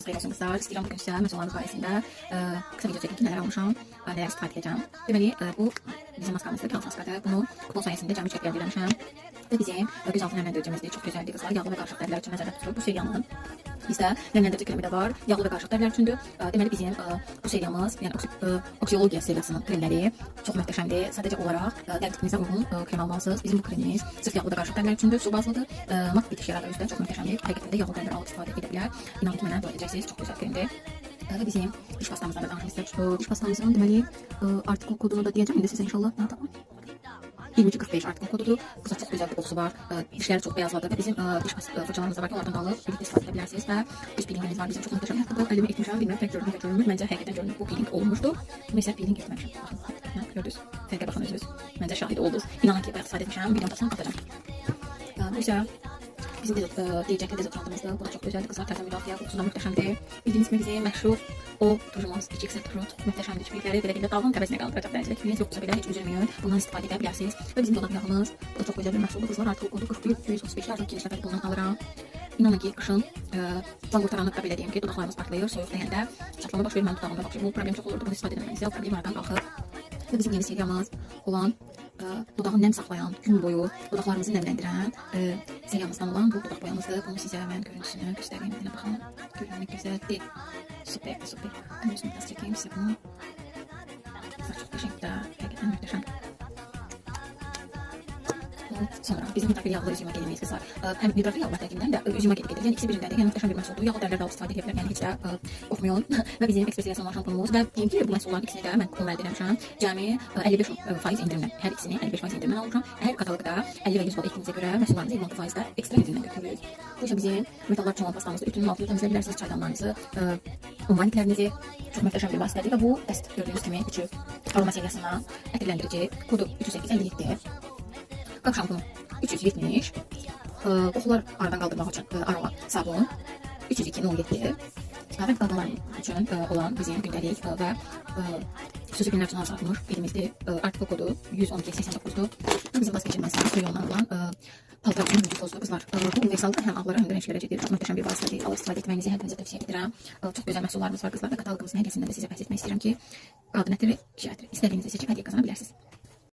Xeyir olsun qızlar. İstəyirəm bugün sizə məhsullarımız barəsində qısa video çəkim ki, nələr almışam, nələr istifadə edəcəm. Deməli, bu bizim maskamızdır, kağıt maskadır. Bunu kupon sayəsində cəmi çəkib əldə eləmişəm. Və bizim gözaltı nəmləndiricimizdir. Çox gözəldir qızlar. Yağlı və qarışıq dərilər üçün nəzərdə tutulur. Bu seriyanın bizdə nəmləndirici kremi də var. Yağlı və qarışıq dərilər üçündür. Deməli, bizim bu seriyamız, yəni oksiologiya seriyasının kremləri çox möhtəşəmdir. Sadəcə olaraq dəri tipinizə uyğun krem almalısınız. Bizim bu kremimiz sırf yağlı və qarışıq dərilər üçündür. Su bazlıdır. Mat bitiş yaradır üzrə. Çox möhtəşəmdir. Həqiqətən də yağlı dərilər alıb istifadə edə bilər. İnanın ki, mənə dua edəcəksiniz. Çox gözəl kremdir. Və bizim diş pastamızdan da danışmaq istəyirəm. Diş pastamızın deməli artikul kodunu da deyəcəm indi sizə inşallah. 2245 artikul kodudur. Qısa çox gözəl bir qoxusu var. Dişləri çox beyazladır və bizim diş fırçalarımız da var ki, onlardan alıb birlikdə istifadə edə bilərsiniz və biz peelingimiz var. Bizim çox möhtəşəm. Hətta bu əlimi etmişəm, bilmirəm, tək görünür. Məncə həqiqətən görünür. Bu peeling olunmuşdur. Bunu isə peeling etməmişəm. Baxın, gördünüz. Fərqə baxın özünüz. Məncə şahid oldunuz. İnanın ki, bayaq istifadə etmişəm. Videonun tasını atacağım. Bu isə bizim deyəcəkli dezodorantımızdır. Bu da çox gözəldir. Qızlar tərtəm müdafiə qoxusu da möhtəşəmdir. Bildiyiniz kimi bizim məşhur o turumuz, kiçik sətru çox möhtəşəmdir. Kiprikləri belə dağın təbəsinə qaldıracaq dərəcədə. Kipriyiniz yoxsa belə heç üzülməyin. Bundan istifadə edə bilərsiniz. Və bizim dodaq yağımız, bu da çox gözəl bir məhsuldur. Qızlar artıq kodu 41-135 artıq geniş nəfər bundan alıram. İnanın ki, qışın can qurtaranlıqda belə deyim ki, dodaqlarımız partlayır, soyuq dəyəndə çatlama baş verir mənim dodağımda. Bu problem çox olurdu. Bunu istifadə etməyinizə o problem aradan qalxır. Və bizim yeni seriyamız olan dodağı nəm saxlayan, gün boyu dodaqlarımızı nəmləndirən seriyamızdan olan bu dodaq boyamızdır. Bunu sizə mən görüntüsünü göstəreyim. Mənə baxın. Görünür gözəldir. Süper. Mən özümü biraz çəkeyim sizə bunu. Çox qəşəngdir. Həqiqətən möhtəşəm. Sonra bizim mütləq yağlı üzümə gelmeyiz qızlar. Həm mütləq yağlı təkindən də üzümə gedir. Yəni ikisi birindədir. Yəni möhtəşəm bir məhsuldur. Yağlı dərlərdə istifadə edə bilər. Yəni heç də qorxmayın. Və bizim ekspresiya şampunumuz və deyim ki, bu məhsulların ikisini də mən kupon əldə etmişəm. Cəmi 55% indirimlə. Hər ikisini 55% indirimlə almışam. Hər kataloqda 50 və 100 bal etdiyinizə görə məhsullarınızı 26%-də ekstra indirimlə götürürük. Bu isə bizim metallar çoğalma pastamızı ütünün altını təmizləyə bilərsiniz. Çaydanlarınızı, unvaniklərinizi çox möhtəşəm bir vasitədir və bu dəst gördüyünüz kimi küçük aroma seriyasından ətirləndirici kodu 30857. Qap şampunu 370, qoxular aradan qaldırmaq üçün aroma sabun 302.07 və qadınlar üçün olan bizim gündəlik və xüsusi günlər üçün hazırlanmış elimizdə artikul kodu 11289-dur. Bizim vazgeçilməz reyondan olan paltar üçün müzik tozdur qızlar. Bu universaldır, həm ağlara həm də rənglərə gedir. Çox möhtəşəm bir vasitədir. Alıb istifadə etməyinizi hər birinizə tövsiyə edirəm. Çox gözəl məhsullarımız var qızlar və kataloqumuzun hər kəsində də sizə bəhs etmək istəyirəm ki, qadın ətri, kişi ətri istədiyinizi seçib hədiyyə qazana bilərsiniz.